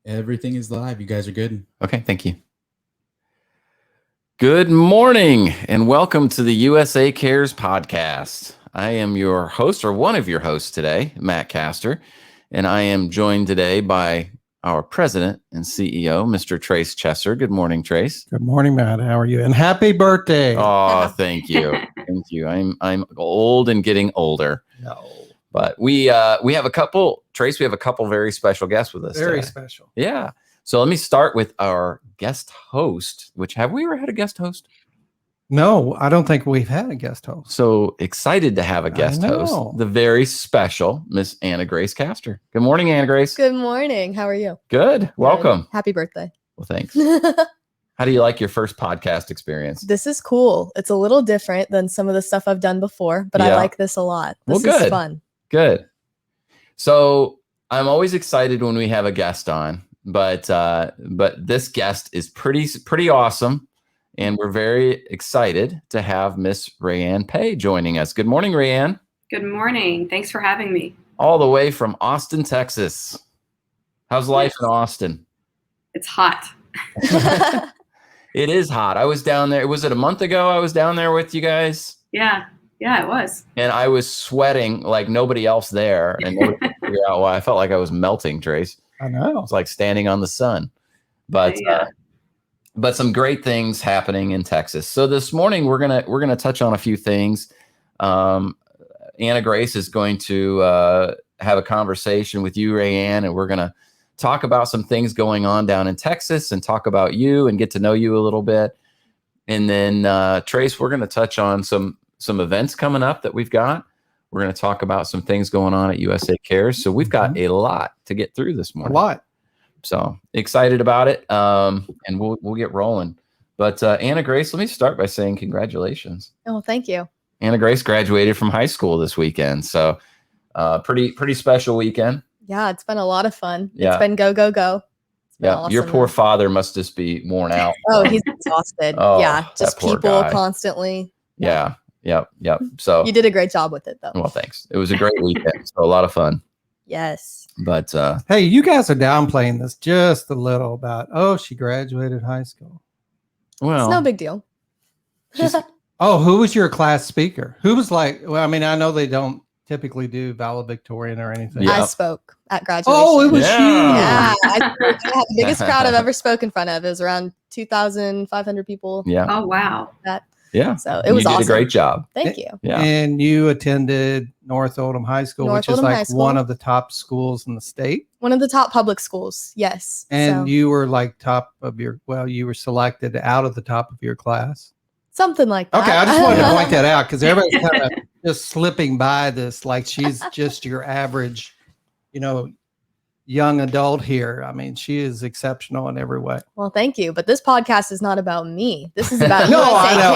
Everything is live. You guys are good. Okay, thank you. Good morning and welcome to the USA Cares podcast. I am your host, or one of your hosts today, Matt Castor, and I am joined today by our president and CEO, Mr. Trace Chesser. Good morning, Trace. Good morning, Matt. How are you? And happy birthday. Oh, thank you. Thank you. I'm old and getting older. No. But we have a couple, Trace, we have a couple very special guests with us Very today. special. Yeah. So let me start with our guest host, which have we ever had a guest host? No, I don't think we've had a guest host. So excited to have a guest host, the very special Miss Grace Castor. Good morning, Anna Grace. Good morning. How are you? Good. Welcome. Happy birthday. Well, thanks. How do you like your first podcast experience? This is cool. It's a little different than some of the stuff I've done before, but I like this a lot. This is fun. Good. So I'm always excited when we have a guest on, but this guest is pretty awesome, and we're very excited to have Miss RaeAnne Pae joining us. Good morning, RaeAnne. Good morning. Thanks for having me. All the way from Austin, Texas. How's life in Austin? It's hot. It is hot. I was down there. Was it a month ago I was down there with you guys? Yeah, it was. And I was sweating like nobody else there, and nobody could figure out why. I felt like I was melting, Trace. I know. It's like standing on the sun. But some great things happening in Texas. So this morning we're gonna touch on a few things. Anna Grace is going to have a conversation with you, RaeAnne, and we're gonna talk about some things going on down in Texas and talk about you and get to know you a little bit. And then Trace, we're gonna touch on some events coming up that we've got. We're going to talk about some things going on at USA Cares. So we've got a lot to get through this morning. A lot. So excited about it. And we'll get rolling. But Anna Grace, let me start by saying congratulations. Oh, thank you. Anna Grace graduated from high school this weekend. So pretty special weekend. Yeah, it's been a lot of fun. Yeah. It's been go, go, go. Yeah, awesome. Your poor father must just be worn out. Oh, he's exhausted. Oh, yeah, just people guy. Constantly. Yeah. Yep. So you did a great job with it, though. Well, thanks. It was a great weekend. So a lot of fun. Yes. But hey, you guys are downplaying this just a little about, she graduated high school. Well, it's no big deal. Who was your class speaker? Who was like, I know they don't typically do valedictorian or anything. Yeah. I spoke at graduation. Oh, it was you. Yeah. I had the biggest crowd I've ever spoken in front of. It was around 2,500 people. Yeah. Oh, wow. Yeah. So it was awesome. You did a great job. Thank you. Yeah. And you attended North Oldham High School, which is like one of the top schools in the state. One of the top public schools. Yes. And you were like you were selected out of the top of your class. Something like that. Okay. I just wanted to point that out because everybody's kind of just slipping by this like she's just your average, young adult here. I mean, she is exceptional in every way. Well, thank you. But this podcast is not about me. This is about no, USA I know.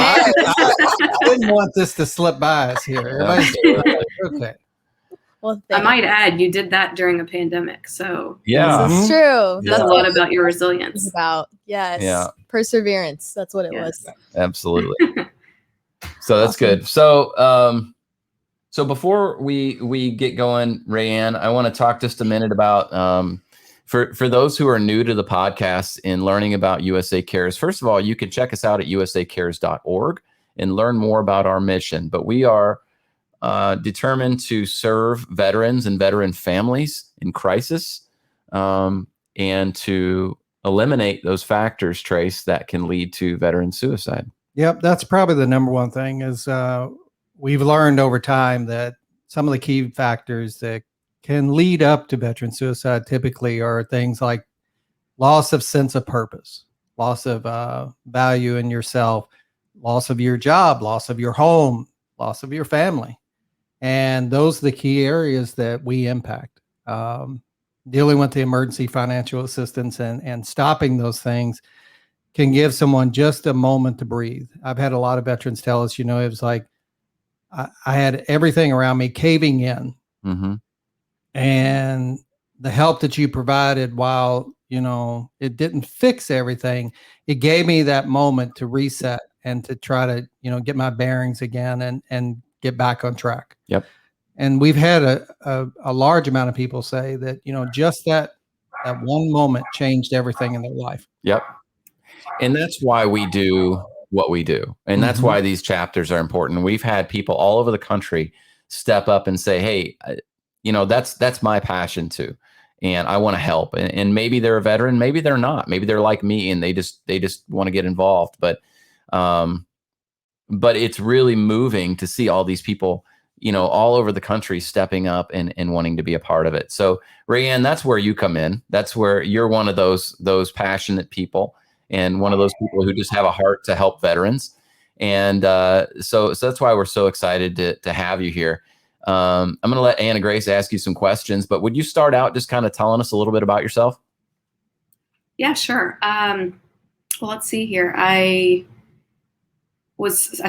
Cares. I didn't want this to slip by us here. Okay. Well, I might add, you did that during a pandemic. So Yeah. This is true. Yeah. That's a lot about your resilience. It's about. Yes. Yeah. Perseverance. That's what it was. Absolutely. So that's good. So before we get going, RaeAnne, I want to talk just a minute about for those who are new to the podcast and learning about USA Cares. First of all, you can check us out at usacares.org and learn more about our mission. But we are determined to serve veterans and veteran families in crisis and to eliminate those factors, Trace, that can lead to veteran suicide. Yep, that's probably the number one thing is we've learned over time that some of the key factors that can lead up to veteran suicide typically are things like loss of sense of purpose, loss of value in yourself, loss of your job, loss of your home, loss of your family. And those are the key areas that we impact. Dealing with the emergency financial assistance and stopping those things can give someone just a moment to breathe. I've had a lot of veterans tell us, it was like, I had everything around me caving in. Mm-hmm. And the help that you provided, while, it didn't fix everything, it gave me that moment to reset and to try to, get my bearings again and get back on track. Yep. And we've had a large amount of people say that, just that that one moment changed everything in their life. Yep. And that's why we do what we do. And that's why these chapters are important. We've had people all over the country step up and say, hey, that's my passion too. And I want to help. And maybe they're a veteran, maybe they're not. Maybe they're like me and they just want to get involved. But it's really moving to see all these people, all over the country stepping up and wanting to be a part of it. So RaeAnne, that's where you come in. That's where you're one of those passionate people and one of those people who just have a heart to help veterans. And so that's why we're so excited to have you here. I'm going to let Anna Grace ask you some questions, but would you start out just kind of telling us a little bit about yourself? Yeah, sure. Well, let's see here. I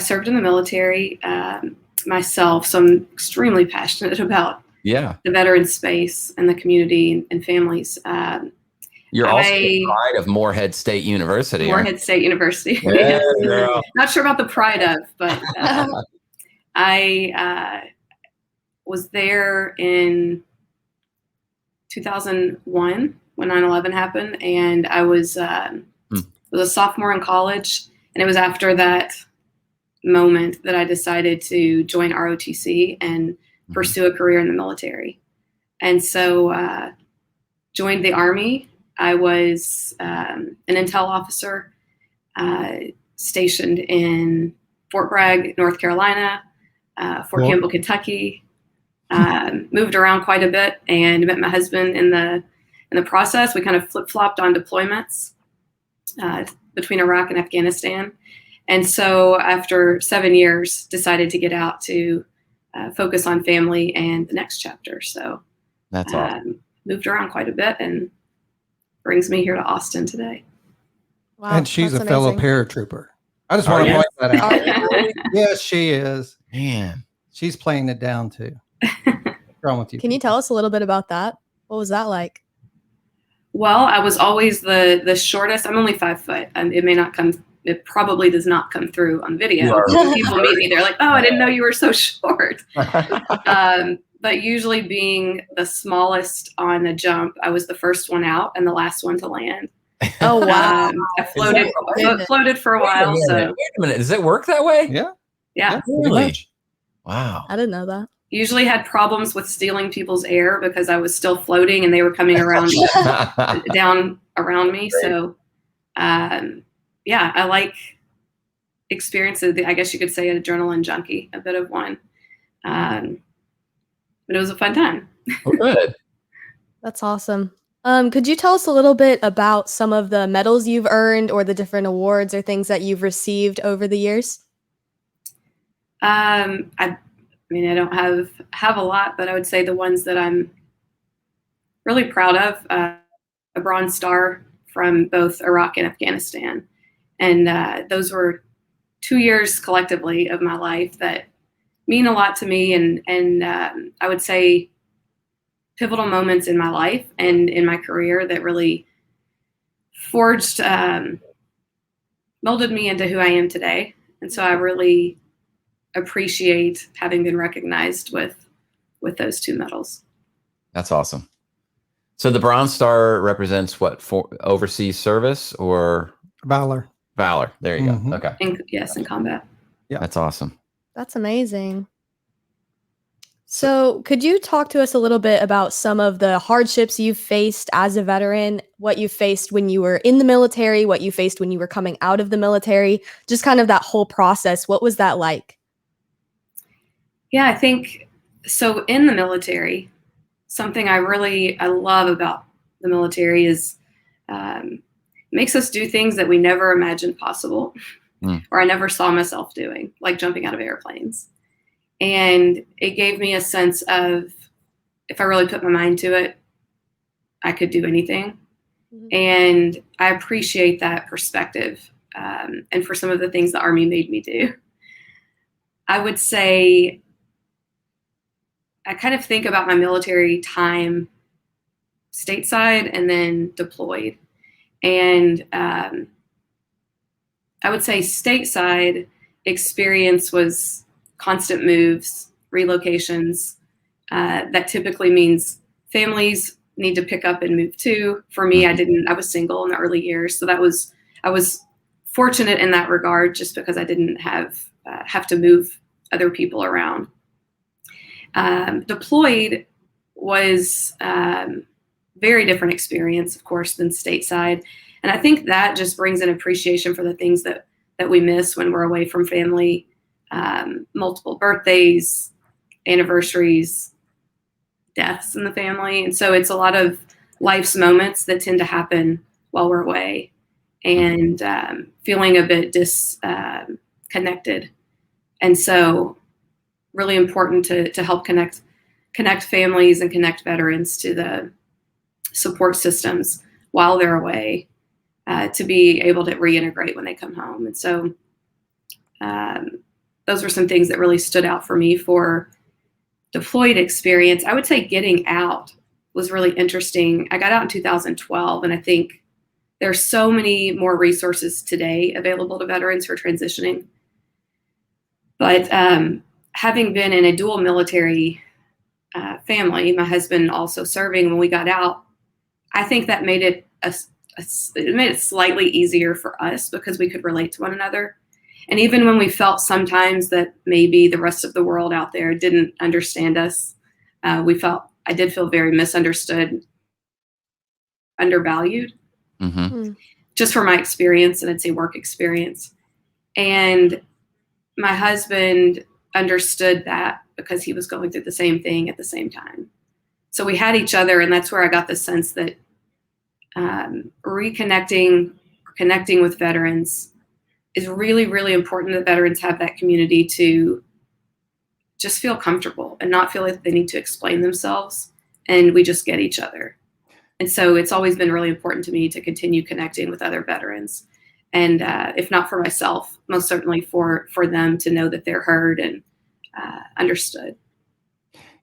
served in the military myself, so I'm extremely passionate about the veteran space and the community and families. You're also the pride of Morehead State University. Morehead State University. Yeah, Not sure about the pride of, but I was there in 2001 when 9/11 happened, and I was a sophomore in college, and it was after that moment that I decided to join ROTC and pursue a career in the military. And so joined the Army. I was an intel officer stationed in Fort Bragg, North Carolina, Fort Campbell, Kentucky. Moved around quite a bit and met my husband in the process. We kind of flip-flopped on deployments between Iraq and Afghanistan. And so after 7 years, decided to get out to focus on family and the next chapter. So that's awesome. Moved around quite a bit and brings me here to Austin today. Wow, and she's a fellow paratrooper. I just want to point that out. Yes, she is. Man, she's playing it down too. What's wrong with you? Can you tell us a little bit about that? What was that like? Well, I was always the shortest. I'm only 5 foot. It probably does not come through on video. When people meet me, they're like, "Oh, I didn't know you were so short." But usually being the smallest on the jump, I was the first one out and the last one to land. Oh, wow. I floated for a while. Wait a minute. Does it work that way? Yeah. Really? Wow. I didn't know that. Usually had problems with stealing people's air because I was still floating and they were coming around down around me. Great. So, I like experiences. I guess you could say an adrenaline junkie, a bit of one. But it was a fun time. Oh, good. That's awesome. Could you tell us a little bit about some of the medals you've earned or the different awards or things that you've received over the years? I don't have a lot, but I would say the ones that I'm really proud of, a Bronze Star from both Iraq and Afghanistan. And those were 2 years collectively of my life that mean a lot to me. And I would say pivotal moments in my life and in my career that really forged, molded me into who I am today. And so I really appreciate having been recognized with those 2 medals. That's awesome. So the Bronze Star represents what, for overseas service or Valor? Valor. There you go. Okay. In combat. Yeah, that's awesome. That's amazing. So could you talk to us a little bit about some of the hardships you've faced as a veteran, what you faced when you were in the military, what you faced when you were coming out of the military, just kind of that whole process? What was that like? Yeah, I think so. In the military, something I love about the military is makes us do things that we never imagined possible, or I never saw myself doing, like jumping out of airplanes. And it gave me a sense of, if I really put my mind to it, I could do anything. Mm-hmm. And I appreciate that perspective. And for some of the things the Army made me do, I would say I kind of think about my military time stateside and then deployed. And I would say stateside experience was constant moves, relocations. That typically means families need to pick up and move to. For me, I was single in the early years. So I was fortunate in that regard, just because I didn't have to move other people around. Deployed was very different experience, of course, than stateside. And I think that just brings an appreciation for the things that we miss when we're away from family, multiple birthdays, anniversaries, deaths in the family. And so it's a lot of life's moments that tend to happen while we're away, and feeling a bit disconnected. And so really important to help connect families and connect veterans to the support systems while they're away, to be able to reintegrate when they come home. And so those were some things that really stood out for me for deployed experience. I would say getting out was really interesting. I got out in 2012, and I think there's so many more resources today available to veterans who are transitioning. But having been in a dual military family, my husband also serving, when we got out, I think that made it slightly easier for us because we could relate to one another. And even when we felt sometimes that maybe the rest of the world out there didn't understand us, I did feel very misunderstood, undervalued, just from my experience, and I'd say work experience. And my husband understood that because he was going through the same thing at the same time. So we had each other, and that's where I got the sense that connecting with veterans is really, really important, that veterans have that community to just feel comfortable and not feel like they need to explain themselves, and we just get each other. And so it's always been really important to me to continue connecting with other veterans. And if not for myself, most certainly for them to know that they're heard and understood.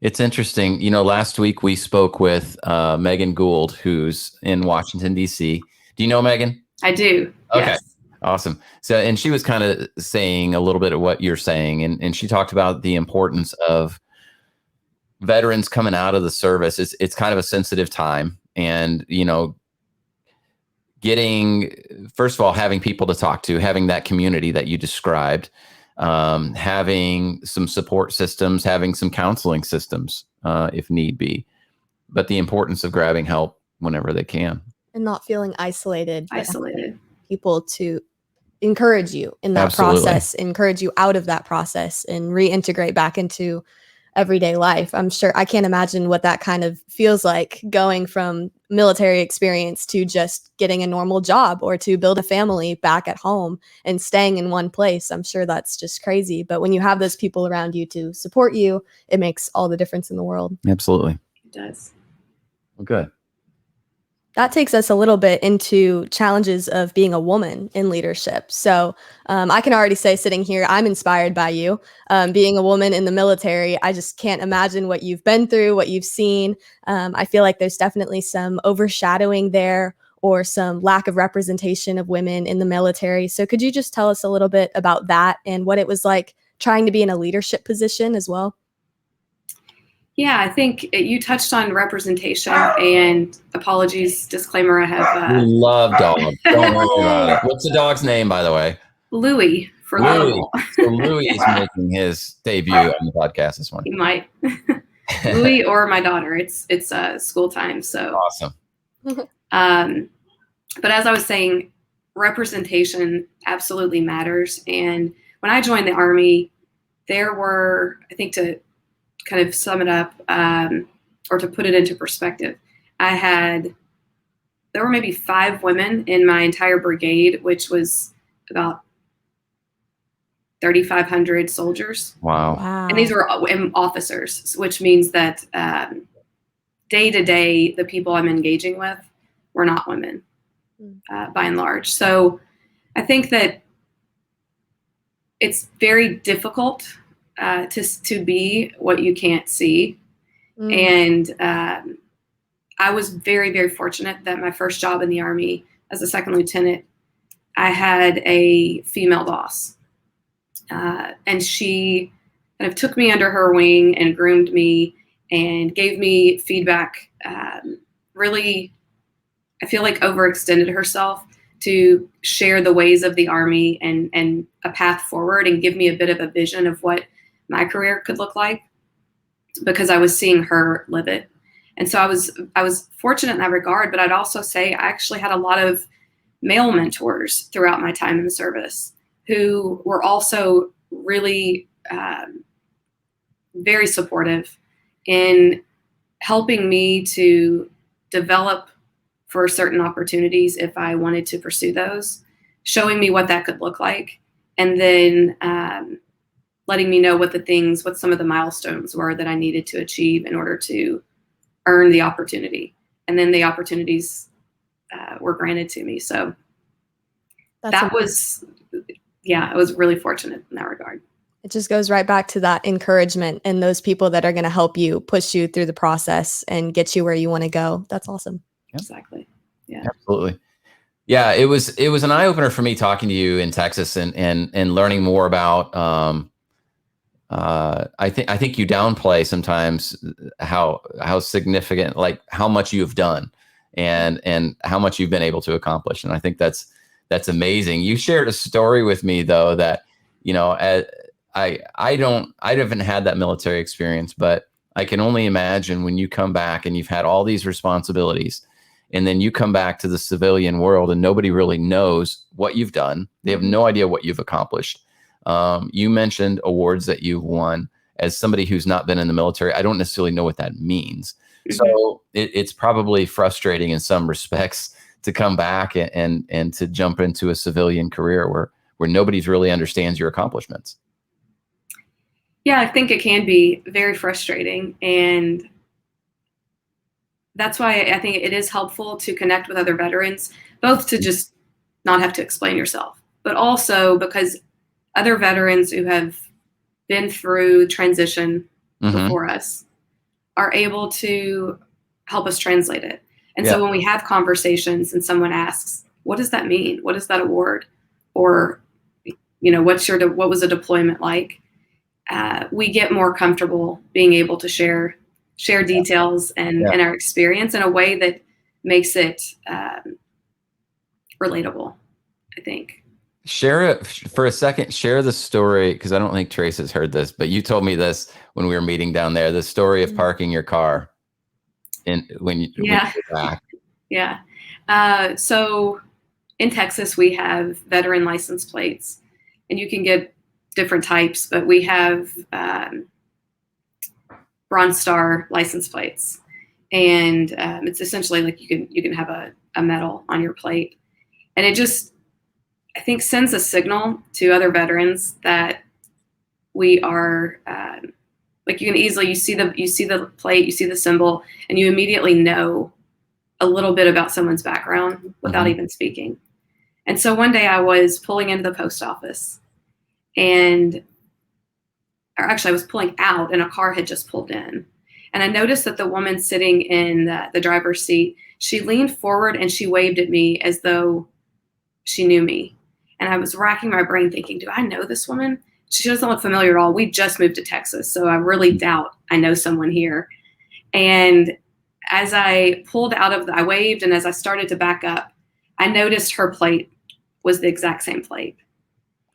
It's interesting. Last week we spoke with Megan Gould, who's in Washington, D.C. Do you know Megan? I do. Okay. Yes. Awesome. So, and she was kind of saying a little bit of what you're saying. And she talked about the importance of veterans coming out of the service. It's kind of a sensitive time. And, first of all, having people to talk to, having that community that you described, having some support systems, having some counseling systems, if need be, but the importance of grabbing help whenever they can. And not feeling isolated. People to encourage you in that process, encourage you out of that process, and reintegrate back into everyday life. I'm sure I can't imagine what that kind of feels like, going from military experience to just getting a normal job or to build a family back at home and staying in one place. I'm sure that's just crazy. But when you have those people around you to support you, it makes all the difference in the world. Absolutely. It does. Well, good. That takes us a little bit into challenges of being a woman in leadership. So I can already say, sitting here, I'm inspired by you. Being a woman in the military, I just can't imagine what you've been through, what you've seen. I feel like there's definitely some overshadowing there, or some lack of representation of women in the military. So could you just tell us a little bit about that and what it was like trying to be in a leadership position as well? Yeah, I think you touched on representation, and apologies, disclaimer, I have... We love dogs. Don't worry about it. What's the dog's name, by the way? Louis, for Louis. Louisville. So Louis is making his debut on the podcast this morning. He might. Louis or my daughter. It's school time, so... Awesome. But as I was saying, representation absolutely matters. And when I joined the Army, there were, I think, to kind of sum it up, or to put it into perspective, there were maybe 5 women in my entire brigade, which was about 3,500 soldiers. Wow. And these were officers, which means that day to day, the people I'm engaging with were not women, by and large. So I think that it's very difficult to be what you can't see. And I was very, very fortunate that my first job in the Army as a second lieutenant, I had a female boss. And she kind of took me under her wing and groomed me and gave me feedback really, I feel like, overextended herself to share the ways of the Army and a path forward and give me a bit of a vision of what my career could look like, because I was seeing her live it. And so I was fortunate in that regard, but I'd also say I actually had a lot of male mentors throughout my time in the service who were also really very supportive in helping me to develop for certain opportunities if I wanted to pursue those, showing me what that could look like, and then letting me know what some of the milestones were that I needed to achieve in order to earn the opportunity. And then the opportunities were granted to me. So I was really fortunate in that regard. It just goes right back to that encouragement and those people that are going to help you push you through the process and get you where you want to go. That's awesome. Exactly. Yeah. Absolutely. Yeah, it was an eye opener for me talking to you in Texas and learning more about. I think you downplay sometimes how significant, like how much you've done and how much you've been able to accomplish, and I think that's amazing. You shared a story with me though that, you know, I haven't had that military experience, but I can only imagine when you come back and you've had all these responsibilities. And then you come back to the civilian world and nobody really knows what you've done. They have no idea what you've accomplished. You mentioned awards that you've won. As somebody who's not been in the military, I don't necessarily know what that means. Mm-hmm. So it's probably frustrating in some respects to come back and to jump into a civilian career where nobody's really understands your accomplishments. Yeah, I think it can be very frustrating. And that's why I think it is helpful to connect with other veterans, both to just not have to explain yourself, but also because other veterans who have been through transition before us are able to help us translate it. And so when we have conversations and someone asks, what does that mean? What is that award? Or, you know, what was a deployment like? We get more comfortable being able to share details and our experience in a way that makes it relatable, I think. Share it for a second. Share the story, because I don't think Trace has heard this, but you told me this when we were meeting down there, the story of parking your car when you're back. Yeah. So in Texas, we have veteran license plates, and you can get different types, but we have Bronze Star license plates, and it's essentially like you can have a medal on your plate, and it just, I think, sends a signal to other veterans that we are like, you can easily, you see the plate, you see the symbol, and you immediately know a little bit about someone's background without even speaking. And so one day I was pulling into the post office, or actually I was pulling out and a car had just pulled in. And I noticed that the woman sitting in the driver's seat, she leaned forward and she waved at me as though she knew me. And I was racking my brain thinking, do I know this woman? She doesn't look familiar at all. We just moved to Texas, so I really doubt I know someone here. And as I pulled out of I waved, and as I started to back up, I noticed her plate was the exact same plate.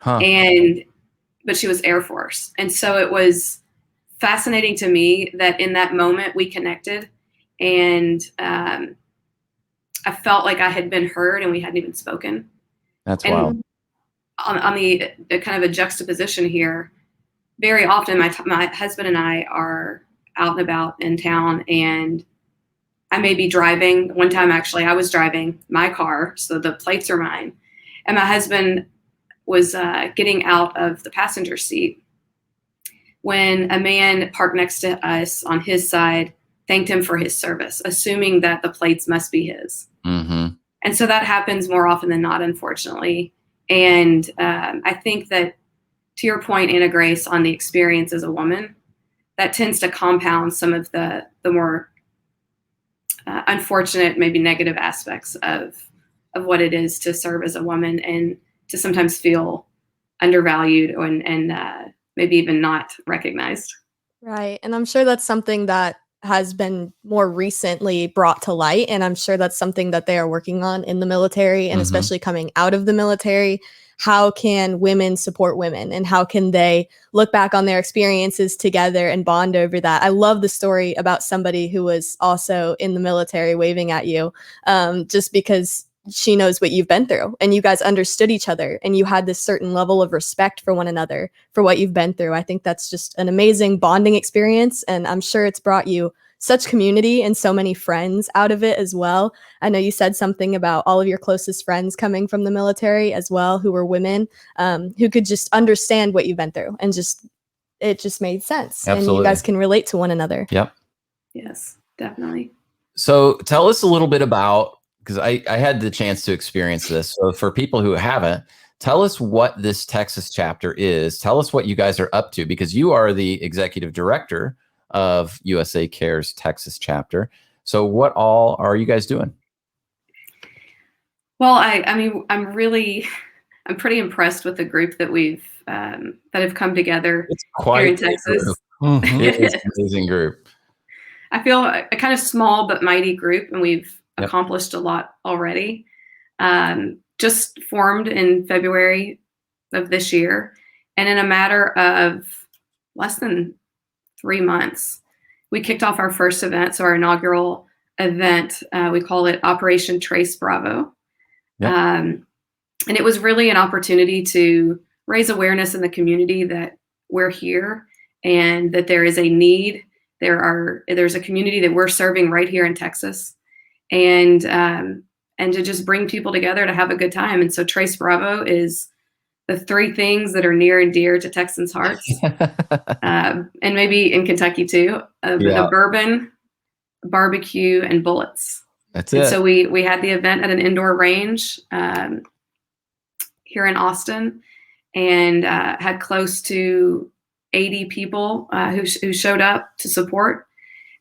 But she was Air Force. And so it was fascinating to me that in that moment we connected, and I felt like I had been heard and we hadn't even spoken. That's wild. On the kind of a juxtaposition here, very often my husband and I are out and about in town, and I may be driving. One time, actually, I was driving my car, so the plates are mine, and my husband was getting out of the passenger seat when a man parked next to us on his side thanked him for his service, assuming that the plates must be his. Mm-hmm. And so that happens more often than not, unfortunately. And I think that, to your point, Anna Grace, on the experience as a woman, that tends to compound some of the more unfortunate, maybe negative aspects of what it is to serve as a woman and to sometimes feel undervalued and maybe even not recognized. Right. And I'm sure that's something that has been more recently brought to light. And I'm sure that's something that they are working on in the military, and especially coming out of the military. How can women support women, and how can they look back on their experiences together and bond over that? I love the story about somebody who was also in the military waving at you, just because she knows what you've been through, and you guys understood each other, and you had this certain level of respect for one another for what you've been through. I think that's just an amazing bonding experience, and I'm sure it's brought you such community and so many friends out of it as well. I know you said something about all of your closest friends coming from the military as well, who were women, who could just understand what you've been through, and it just made sense. Absolutely. And you guys can relate to one another. Yep. Yes, definitely. So tell us a little bit about, because I had the chance to experience this. So for people who haven't, tell us what this Texas chapter is. Tell us what you guys are up to, because you are the executive director of USA Cares Texas chapter. So what all are you guys doing? Well, I mean, I'm pretty impressed with the group that that have come together It's quite here in Texas. It is an amazing group. I feel a kind of small but mighty group, and we've accomplished a lot already. Just formed in February of this year, and in a matter of less than 3 months, we kicked off our first event. So our inaugural event, we call it Operation Trace Bravo. Yep. And it was really an opportunity to raise awareness in the community that we're here and that there is a need. There's a community that we're serving right here in Texas, and to just bring people together to have a good time. And so Trace Bravo is the 3 things that are near and dear to Texans' hearts, and maybe in Kentucky too: the bourbon, barbecue, and bullets. That's it. So we had the event at an indoor range here in Austin, and had close to 80 people who showed up to support.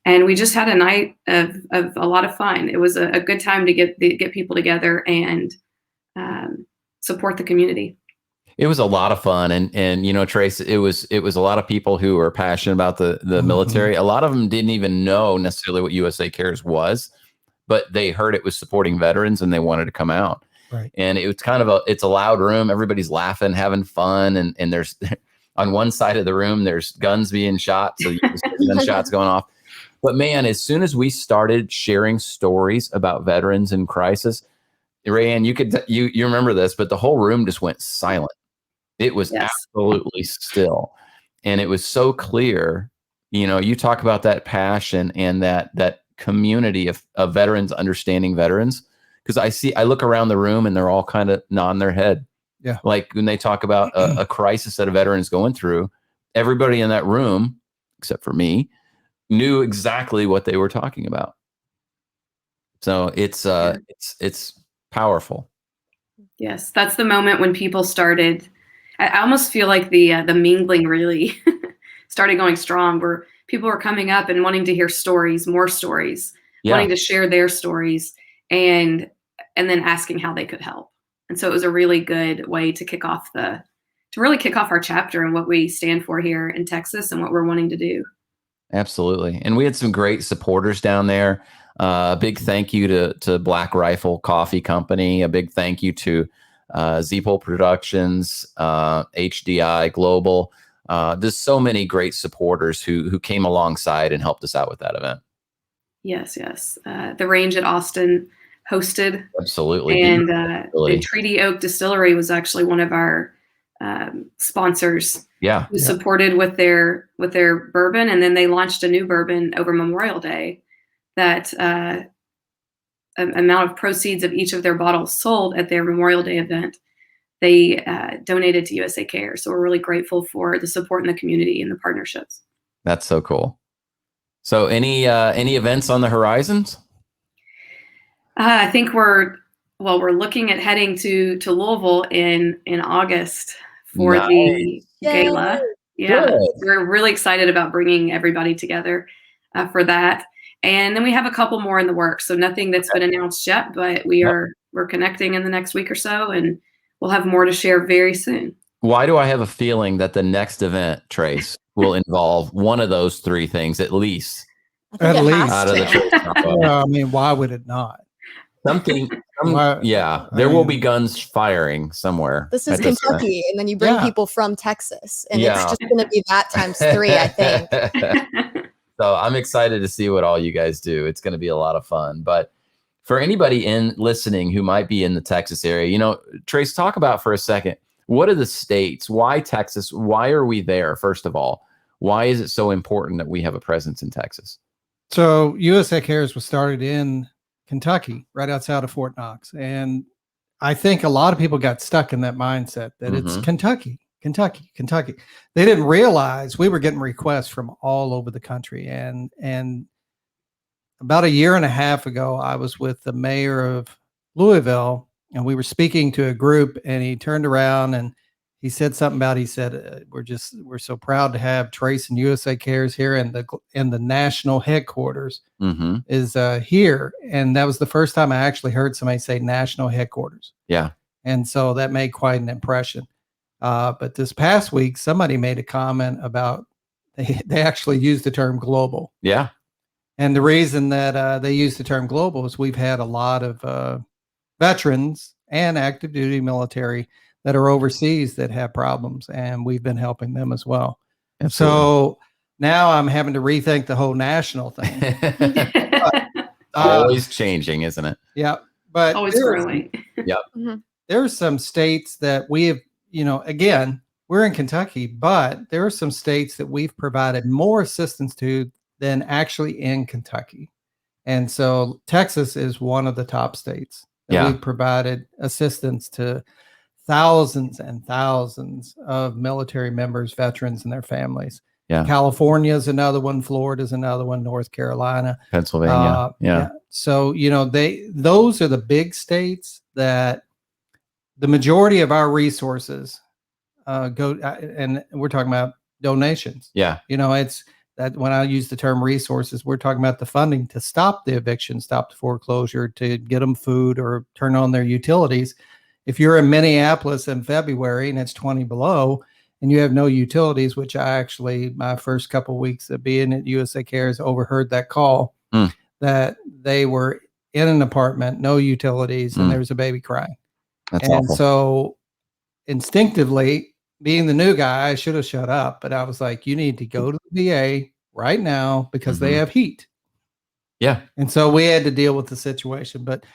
And we just had a night of a lot of fun. It was a good time to get people together and support the community. It was a lot of fun, and you know, Trace, it was a lot of people who were passionate about the military. A lot of them didn't even know necessarily what USA Cares was, but they heard it was supporting veterans and they wanted to come out. Right. And it was kind of it's a loud room. Everybody's laughing, having fun, and there's on one side of the room there's guns being shot, so you can see gunshots going off. But man, as soon as we started sharing stories about veterans in crisis, RaeAnne, you remember this, but the whole room just went silent. It was absolutely still. And it was so clear, you know, you talk about that passion and that community of veterans understanding veterans. Because I look around the room and they're all kind of nodding their head. Yeah. Like when they talk about a crisis that a veteran is going through, everybody in that room, except for me, knew exactly what they were talking about. So it's powerful. Yes. That's the moment when people started. I almost feel like the mingling really started going strong, where people were coming up and wanting to hear stories, more stories, wanting to share their stories, and then asking how they could help. And so it was a really good way to kick off our chapter and what we stand for here in Texas and what we're wanting to do. Absolutely. And we had some great supporters down there. A big thank you to Black Rifle Coffee Company. A big thank you to Zeepole Productions, HDI Global. There's so many great supporters who came alongside and helped us out with that event. Yes. The range at Austin hosted. Absolutely. And the Treaty Oak Distillery was actually one of our sponsors. Yeah. Who supported with their bourbon. And then they launched a new bourbon over Memorial Day that amount of proceeds of each of their bottles sold at their Memorial Day event, they donated to USA Care. So we're really grateful for the support in the community and the partnerships. That's so cool. So any events on the horizons? I think we're looking at heading to Louisville in August for the Gala. Yeah, good. We're really excited about bringing everybody together for that. And then we have a couple more in the works. So nothing that's been announced yet, but we're connecting in the next week or so, and we'll have more to share very soon. Why do I have a feeling that the next event, Trace, will involve one of those 3 things at least? I think At it least. out of the has to. Trace combo. Well, I mean, why would it not? Why- Yeah, I there will mean- be guns firing somewhere. This is at this event. Kentucky, and then you bring Yeah. people from Texas, and Yeah. it's just going to be that times 3, I think. So I'm excited to see what all you guys do. It's going to be a lot of fun. But for anybody in listening who might be in the Texas area, you know, Trace, talk about for a second, what are the states? Why Texas? Why are we there? First of all, why is it so important that we have a presence in Texas? So USA Cares was started in Kentucky, right outside of Fort Knox. And I think a lot of people got stuck in that mindset that it's Mhm. Kentucky. They didn't realize we were getting requests from all over the country. And about a year and a half ago, I was with the mayor of Louisville, and we were speaking to a group, and he turned around and he said something about, he said, we're so proud to have Trace and USA Cares here, and the national headquarters Mm-hmm. is here. And that was the first time I actually heard somebody say national headquarters. Yeah. And so that made quite an impression. But this past week, somebody made a comment about they actually used the term global. Yeah. And the reason that they use the term global is we've had a lot of veterans and active duty military that are overseas that have problems, and we've been helping them as well. Absolutely. So now I'm having to rethink the whole national thing. Always changing, isn't it? Yeah, but Always growing. there are some states that we have, you know, again, we're in Kentucky, but there are some states that we've provided more assistance to than actually in Kentucky. And so Texas is one of the top states that Yeah. we've provided assistance to thousands and thousands of military members, veterans, and their families. Yeah. California is another one. Florida is another one. North Carolina. Pennsylvania. Yeah. So, you know, those are the big states that the majority of our resources go, and we're talking about donations. Yeah. You know, it's that when I use the term resources, we're talking about the funding to stop the eviction, stop the foreclosure, to get them food or turn on their utilities. If you're in Minneapolis in February and it's 20 below and you have no utilities, which I actually, my first couple of weeks of being at USA Cares, overheard that call that they were in an apartment, no utilities, and there was a baby crying. That's And awful. so instinctively, being the new guy, I should have shut up, but I was like, you need to go to the VA right now because they have heat. Yeah. And so we had to deal with the situation. But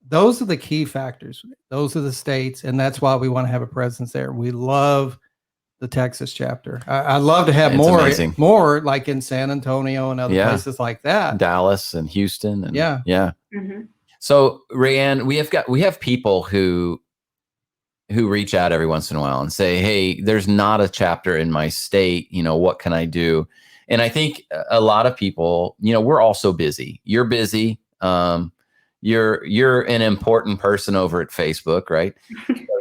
those are the key factors. Those are the states. And that's why we want to have a presence there. We love the Texas chapter. I love to have It's amazing. more like in San Antonio and other Yeah. places like that. Dallas and Houston. And Yeah. Yeah. Mhm. So RaeAnne, we have people who reach out every once in a while and say, hey, there's not a chapter in my state. You know, what can I do? And I think a lot of people, you know, we're also busy. You're busy. You're an important person over at Facebook, right?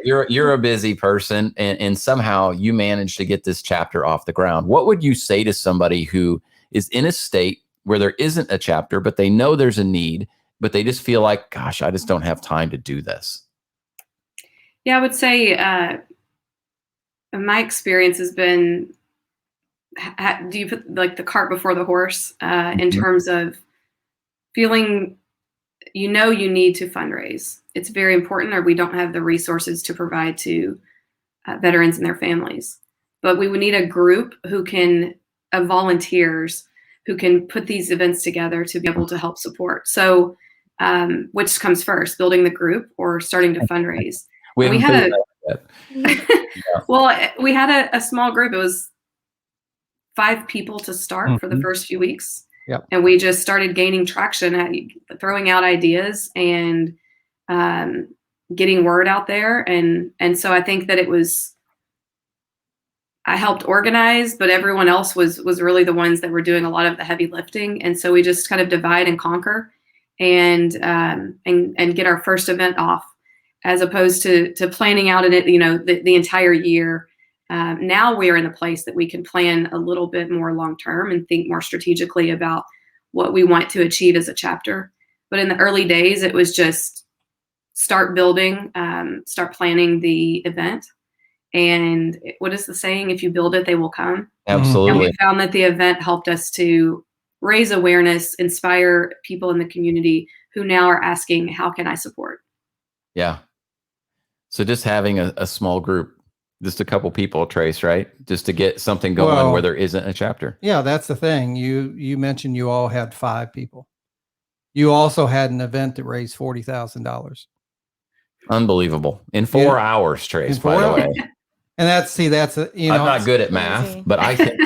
You're a busy person, and somehow you managed to get this chapter off the ground. What would you say to somebody who is in a state where there isn't a chapter, but they know there's a need, but they just feel like, gosh, I just don't have time to do this? Yeah, I would say my experience has been, do you put like the cart before the horse in terms of feeling, you know, you need to fundraise. It's very important, or we don't have the resources to provide to veterans and their families. But we would need a group who can, of volunteers who can put these events together to be able to help support. So which comes first, building the group or starting to fundraise? We had well, we had a small group. It was 5 people to start for the first few weeks. Yep. And we just started gaining traction at throwing out ideas and getting word out there. And so I think that I helped organize, but everyone else was really the ones that were doing a lot of the heavy lifting. And so we just kind of divide and conquer and get our first event off, as opposed to planning out in it, you know, the entire year. Now we are in a place that we can plan a little bit more long-term and think more strategically about what we want to achieve as a chapter. But in the early days, it was just start building, start planning the event. And what is the saying? If you build it, they will come. Absolutely. And we found that the event helped us to raise awareness, inspire people in the community who now are asking, how can I support? Yeah. So just having a small group, just a couple people, Trace, right? Just to get something going Well, where there isn't a chapter. Yeah, that's the thing. You mentioned you all had 5 people. You also had an event that raised $40,000. Unbelievable. In 4 hours, Trace, In 4 by the hours. way. And that's I'm not good at math, crazy. but I think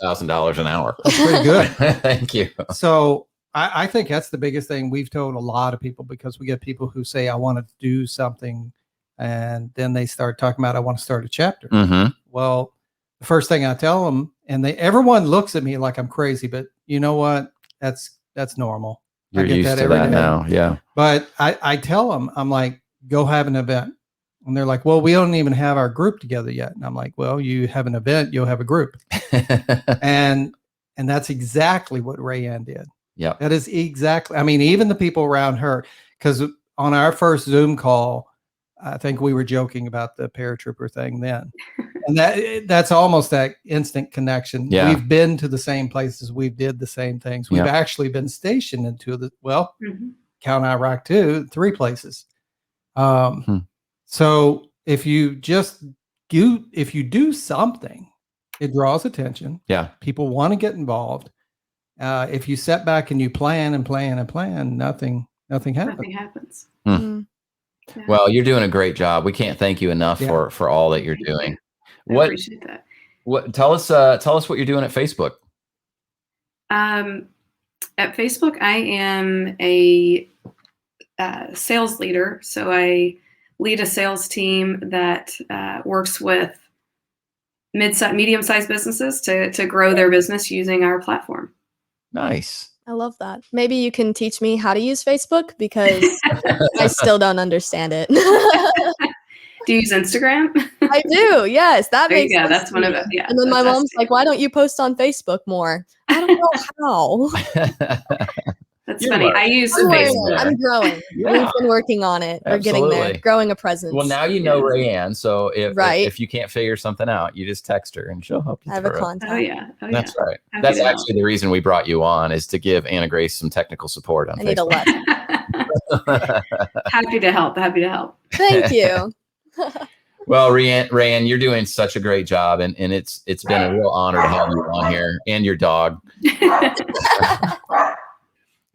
$10,000 an hour. That's pretty good. Thank you. So I think that's the biggest thing we've told a lot of people, because we get people who say, I want to do something, and then they start talking about, I want to start a chapter. Mm-hmm. Well, the first thing I tell them, and everyone looks at me like I'm crazy, but you know what? That's normal. You're I get used that to every that day. now. Yeah. But I tell them, I'm like, go have an event. And they're like, well, we don't even have our group together yet. And I'm like, well, you have an event, you'll have a group. and that's exactly what RaeAnne did. Yeah. That is exactly, I mean, even the people around her, because on our first Zoom call, I think we were joking about the paratrooper thing then. And that's almost that instant connection. Yeah. We've been to the same places. We've did the same things. We've actually been stationed in 2 of the, count Iraq too, 3 places. So if you do something, it draws attention. Yeah. People want to get involved. If you sit back and you plan and plan and plan, nothing happens. Nothing happens. Mm. Yeah. Well, you're doing a great job. We can't thank you enough for all that you're Thank doing. you. I appreciate that. Tell us what you're doing at Facebook. At Facebook, I am a sales leader. So I lead a sales team that works with medium-sized businesses to grow their business using our platform. Nice. I love that. Maybe you can teach me how to use Facebook, because I still don't understand it. Do you use Instagram? I do. Yes, that There you makes go. sense That's to one of me. it. Yeah. And then my that's us mom's too. like, "Why don't you post on Facebook more?" I don't know how. That's You're funny. learning. I use I'm learning. Facebook. I'm growing. Yeah. We've been working on it. We're getting there, Absolutely. growing a presence. Well, now you know RaeAnne, so Right. if you can't figure something out, you just text her and she'll help you I have a through it. contact. Oh yeah. Oh That's yeah. right. Happy That's to help. actually the reason we brought you on, is to give Anna Grace some technical support on I need a Facebook. lesson. Happy to help. Happy to help. Thank you. Well, RaeAnne, you're doing such a great job, and it's been a real honor to have you on here, and your dog.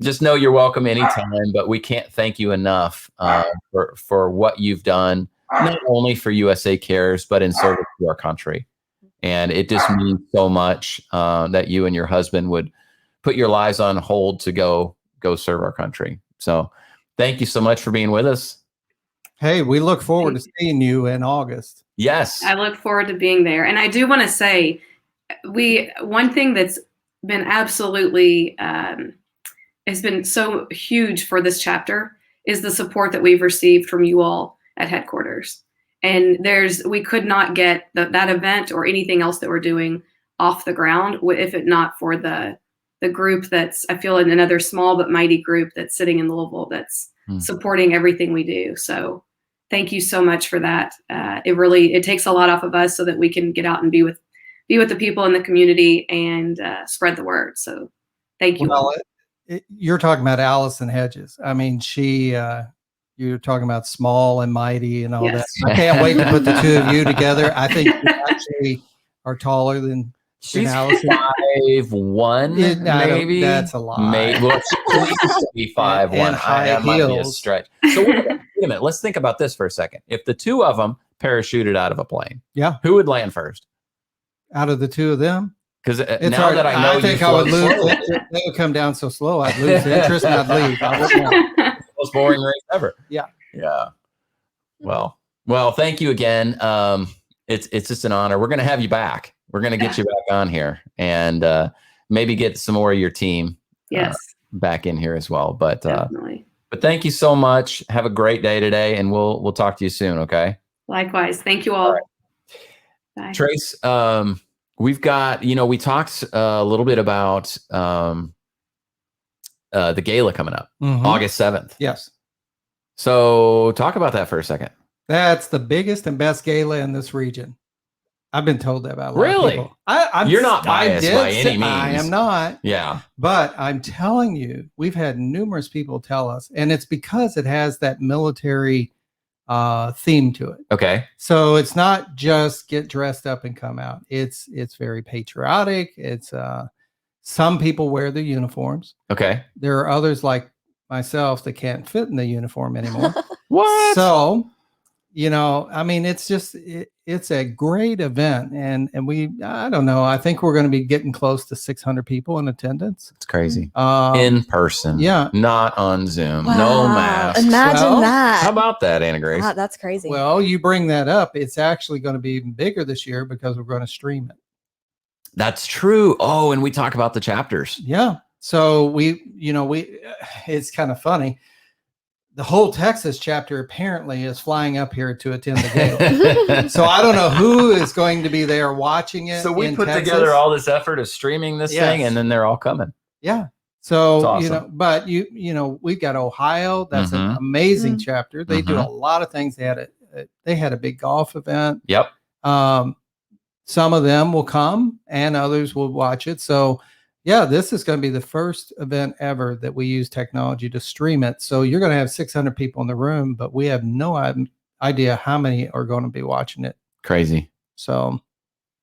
Just know you're welcome anytime, but we can't thank you enough for what you've done, not only for USA Cares, but in service to our country. And it just means so much that you and your husband would put your lives on hold to go serve our country. So thank you so much for being with us. Hey, we look forward to seeing you in August. Yes. I look forward to being there. And I do want to say, one thing that's been absolutely has been so huge for this chapter is the support that we've received from you all at headquarters. And we could not get that event or anything else that we're doing off the ground if it not for the group that's, I feel, in another small but mighty group that's sitting in Louisville that's supporting everything we do. So thank you so much for that. It takes a lot off of us so that we can get out and be with the people in the community and spread the word. So thank you. Well, you're talking about Allison Hedges. I mean, you're talking about small and mighty and all Yes. that. I can't wait to put the 2 of you together. I think you actually are taller than She's Allison. 5'1", maybe. That's a lie. Maybe. Well, she used to be 5'1". And high That might be a heels. stretch. So wait a minute. Let's think about this for a second. If the 2 of them parachuted out of a plane, Yeah. who would land first? Out of the 2 of them, Because it's now hard. that I know, I think you I would float lose. slowly. They would come down so slow. I'd lose interest and I'd leave. I wouldn't want. Most boring race ever. Yeah. Yeah. Well, thank you again. It's just an honor. We're going to have you back. We're going to get you back on here and maybe get some more of your team Yes. back in here as well. But Definitely. but thank you so much. Have a great day today, and we'll talk to you soon. Okay. Likewise. Thank you all. Right. Bye. Trace, we've got, we talked a little bit about the Gala coming up, Mhm. August 7th. Yes. So talk about that for a second. That's the biggest and best gala in this region. I've been told that about a lot Really? of people. You're not biased by any means. I am not. Yeah. But I'm telling you, we've had numerous people tell us, and it's because it has that military theme to it. Okay. So it's not just get dressed up and come out. It's very patriotic. It's some people wear the uniforms. Okay. There are others like myself that can't fit in the uniform anymore. What? So, I mean, it's just it's a great event, and I don't know. I think we're going to be getting close to 600 people in attendance. It's crazy. In person. Yeah. Not on Zoom. Wow. No masks. Imagine that. How about that, Anna Grace? That's crazy. Well, you bring that up. It's actually going to be even bigger this year because we're going to stream it. That's true. Oh, and we talk about the chapters. Yeah. So it's kind of funny. The whole Texas chapter apparently is flying up here to attend the gala. So I don't know who is going to be there watching it. So we in put Texas. together all this effort of streaming this Yes. thing, and then they're all coming. Yeah. So, It's awesome. but we've got Ohio. That's an amazing Mhm. chapter. They do a lot of things. They had a big golf event. Yep. Some of them will come and others will watch it. So yeah, this is going to be the first event ever that we use technology to stream it. So you're going to have 600 people in the room, but we have no idea how many are going to be watching it. Crazy. So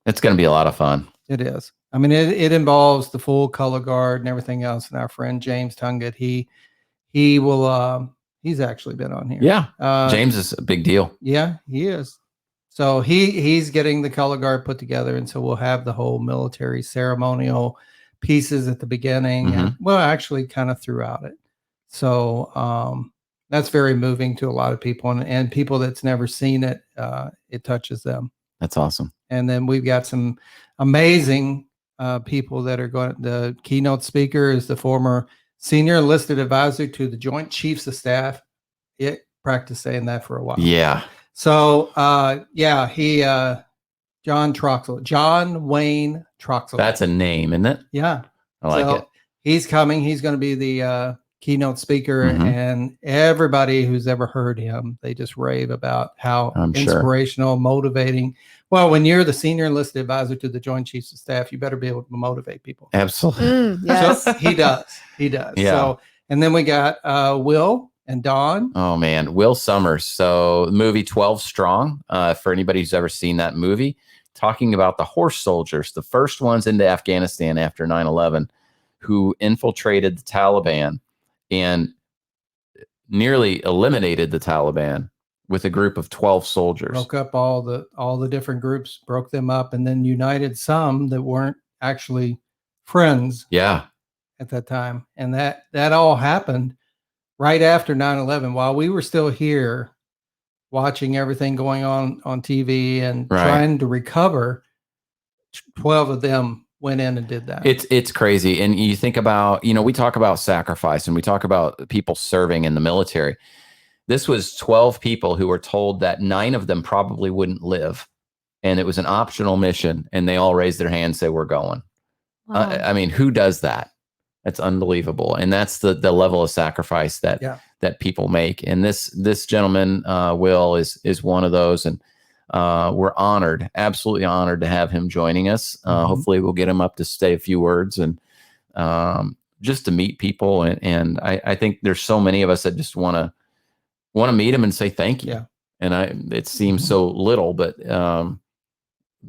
It's going to be a lot of fun. it is. I mean, it involves the full color guard and everything else. And our friend James Tunget, he will. He's actually been on here. Yeah. James is a big deal. Yeah, he is. So he's getting the color guard put together, and so we'll have the whole military ceremonial pieces at the beginning, and well, actually, kind of throughout it. So that's very moving to a lot of people, and people that's never seen it. It touches them. That's awesome. And then we've got some amazing people that are going. The keynote speaker is the former senior enlisted advisor to the Joint Chiefs of Staff. It practiced saying that for a while. Yeah. So he John Wayne Troxel. That's a name, isn't it? Yeah. I like it. He's coming. He's going to be the keynote speaker, and everybody who's ever heard him, they just rave about how inspirational, motivating. Well, when you're the senior enlisted advisor to the Joint Chiefs of Staff, you better be able to motivate people. Absolutely. Yes. So he does. He does. Yeah. So, and then we got Will and Dawn. Oh man, Will Summers. So the movie 12 Strong, for anybody who's ever seen that movie, talking about the horse soldiers, the first ones into Afghanistan after 9/11, who infiltrated the Taliban and nearly eliminated the Taliban with a group of 12 soldiers. Broke up all the different groups, broke them up, and then united some that weren't actually friends. Yeah. At that time. And that all happened right after 9/11, while we were still here watching everything going on TV and trying to recover. 12 of them went in and did that. It's crazy. And you think about, we talk about sacrifice and we talk about people serving in the military. This was 12 people who were told that 9 of them probably wouldn't live. And it was an optional mission. And they all raised their hand and said, we're going. Wow. I mean, who does that? That's unbelievable. And that's the level of sacrifice that people make. And this gentleman, Will, is one of those. And we're honored, absolutely honored to have him joining us. Hopefully we'll get him up to say a few words and just to meet people. And I think there's so many of us that just want to meet him and say thank you. Yeah. And it seems so little, but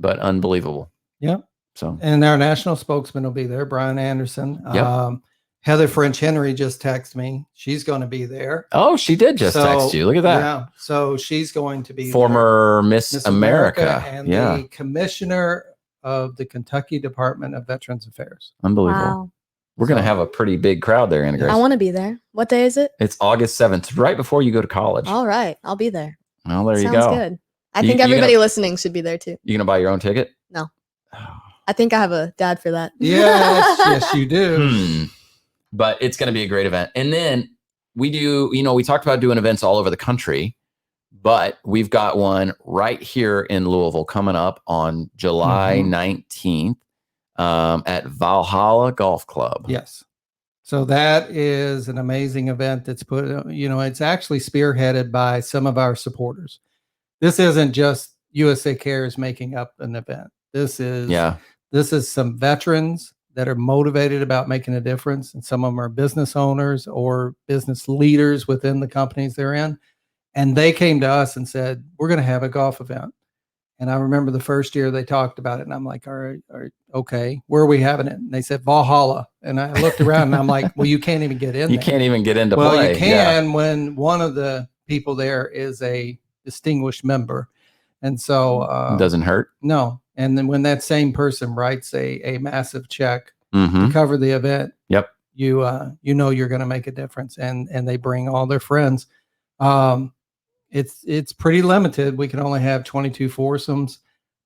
unbelievable. Yeah. So, and our national spokesman will be there, Brian Anderson. Yep. Heather French Henry just texted me. She's going to be there. Oh, she did just text you. Look at that. Yeah. So she's going to be former Miss America and the commissioner of the Kentucky Department of Veterans Affairs. Unbelievable. Wow. We're going to have a pretty big crowd there, Anna Grace. I want to be there. What day is it? It's August 7th, right before you go to college. All right. I'll be there. Well, there you Sounds go. good. I think everybody listening should be there too. You going to buy your own ticket? No. I think I have a dad for that. Yes, you do. But it's going to be a great event. And then we do, we talked about doing events all over the country, but we've got one right here in Louisville coming up on July 19th at Valhalla Golf Club. Yes. So that is an amazing event that's put, it's actually spearheaded by some of our supporters. This isn't just USA Cares making up an event. This is some veterans that are motivated about making a difference, and some of them are business owners or business leaders within the companies they're in. And they came to us and said, we're going to have a golf event. And I remember the first year they talked about it, and I'm like, all right, okay, where are we having it? And they said Valhalla. And I looked around and I'm like, well, you can't even get in. You can't even get into play. Well, you can when one of the people there is a distinguished member. And so it doesn't hurt. No. And then when that same person writes a massive check Mm-hmm. to cover the event, Yep. you know you're going to make a difference. And they bring all their friends. It's pretty limited. We can only have 22 foursomes.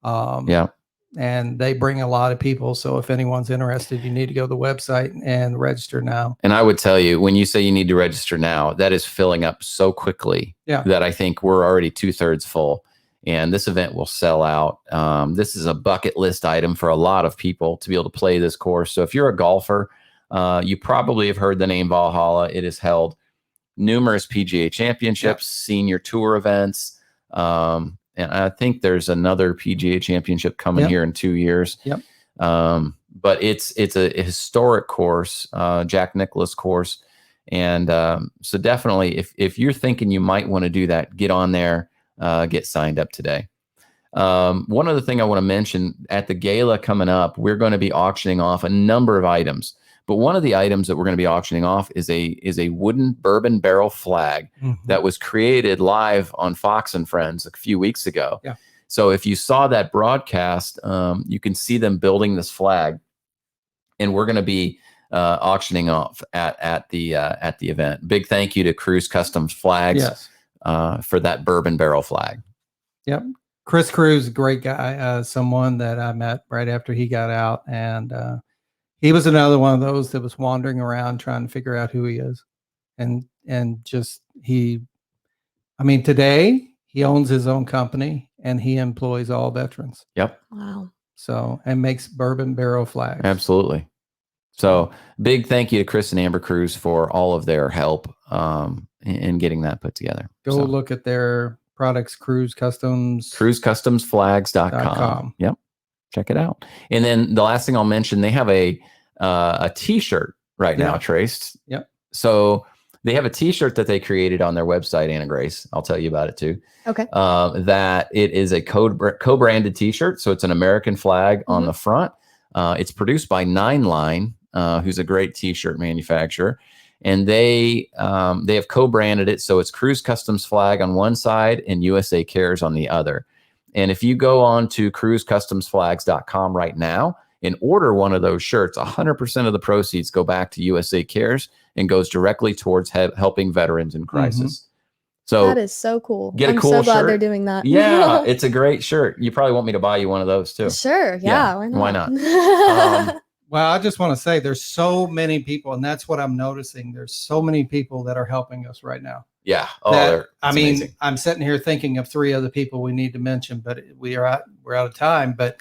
Yeah. And they bring a lot of people. So if anyone's interested, you need to go to the website and register now. And I would tell you, when you say you need to register now, that is filling up so quickly that I think we're already 2/3 full. And this event will sell out. This is a bucket list item for a lot of people to be able to play this course. So if you're a golfer, you probably have heard the name Valhalla. It has held numerous PGA championships, senior tour events. And I think there's another PGA championship coming here in 2 years. But it's a historic course, Jack Nicklaus course. And so definitely, if you're thinking you might want to do that, get on there, get signed up today. One other thing I want to mention, at the gala coming up, we're going to be auctioning off a number of items. But one of the items that we're going to be auctioning off is a wooden bourbon barrel flag that was created live on Fox and Friends a few weeks ago. Yeah. So if you saw that broadcast, you can see them building this flag, and we're going to be auctioning off at the event. Big thank you to Cruise Customs Flags for that bourbon barrel flag. Yep. Chris Cruz, great guy, someone that I met right after he got out, and he was another one of those that was wandering around trying to figure out who he is. And just today he owns his own company and he employs all veterans. Yep. Wow. So, and makes bourbon barrel flags. Absolutely. So big thank you to Chris and Amber Cruz for all of their help in getting that put together. Go look at their products, cruisecustomsflags.com. Yep. Check it out. And then the last thing I'll mention, they have a T-shirt right now, Trace. Yep. So they have a T-shirt that they created on their website, Anna Grace. I'll tell you about it too. Okay. That it is a co-branded T-shirt. So it's an American flag on the front. It's produced by Nine Line, who's a great T-shirt manufacturer. And they have co-branded it. So it's Cruise Customs Flag on one side and USA Cares on the other. And if you go on to cruisecustomsflags.com right now and order one of those shirts, 100% of the proceeds go back to USA Cares and goes directly towards helping veterans in crisis. So that is so cool. I'm so glad they're doing that. Yeah, it's a great shirt. You probably want me to buy you one of those too. Sure. Yeah. Why not? Well, I just want to say there's so many people, and that's what I'm noticing. There's so many people that are helping us right now. Yeah. Amazing. I'm sitting here thinking of 3 other people we need to mention, but we're out of time. But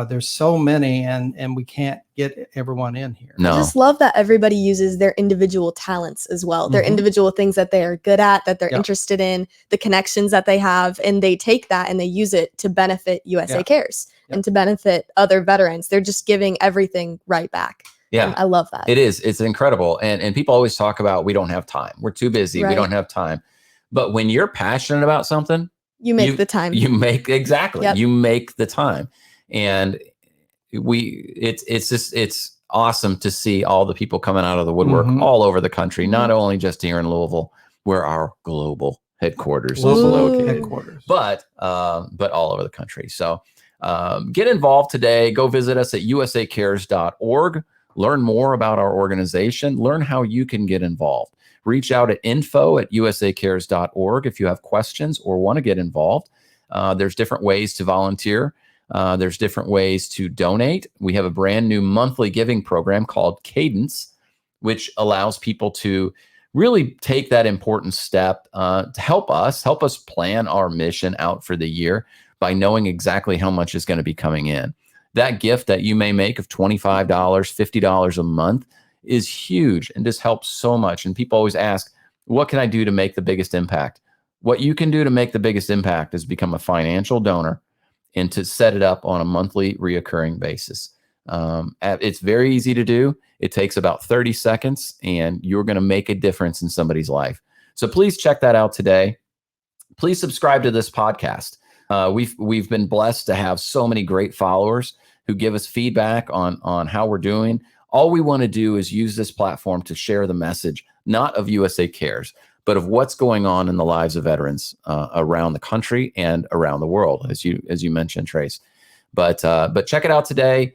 there's so many, and we can't get everyone in here. No. I just love that everybody uses their individual talents as well. Their individual things that they are good at, that they're interested in, the connections that they have, and they take that and they use it to benefit USA Cares and to benefit other veterans. They're just giving everything right back. Yeah. And I love that. It is. It's incredible. And people always talk about, we don't have time. We're too busy. We don't have time. But when you're passionate about something, you make the time. You make you make the time. And it's awesome to see all the people coming out of the woodwork all over the country, not only just here in Louisville, where our global headquarters is located, but all over the country. So get involved today. Go visit us at usacares.org. Learn more about our organization. Learn how you can get involved. Reach out at info@usacares.org if you have questions or want to get involved. There's different ways to volunteer. There's different ways to donate. We have a brand new monthly giving program called Cadence, which allows people to really take that important step to help us plan our mission out for the year by knowing exactly how much is going to be coming in. That gift that you may make of $25, $50 a month is huge and just helps so much. And people always ask, what can I do to make the biggest impact? what you can do to make the biggest impact is become a financial donor and to set it up on a monthly reoccurring basis. It's very easy to do. It takes about 30 seconds and you're going to make a difference in somebody's life. So please check that out today. Please subscribe to this podcast. We've been blessed to have so many great followers who give us feedback on how we're doing. All we want to do is use this platform to share the message, not of USA Cares, but of what's going on in the lives of veterans around the country and around the world, as you mentioned, Trace. But check it out today.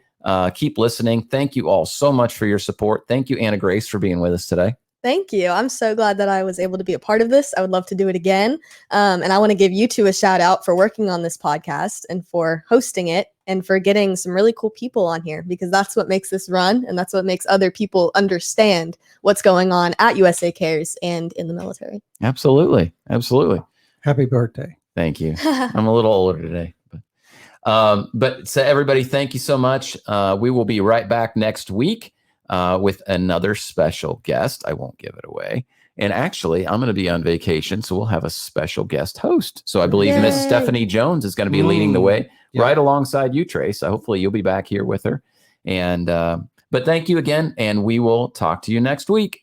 Keep listening. Thank you all so much for your support. Thank you, Anna Grace, for being with us today. Thank you. I'm so glad that I was able to be a part of this. I would love to do it again. And I want to give you two a shout out for working on this podcast and for hosting it and for getting some really cool people on here, because that's what makes this run. And that's what makes other people understand what's going on at USA Cares and in the military. Absolutely. Absolutely. Happy birthday. Thank you. I'm a little older today. But so everybody, thank you so much. We will be right back next week with another special guest. I won't give it away. And actually, I'm going to be on vacation, so we'll have a special guest host. So I believe Miss Stephanie Jones is going to be leading the way right alongside you, Trace. So hopefully you'll be back here with her. And but thank you again, and we will talk to you next week.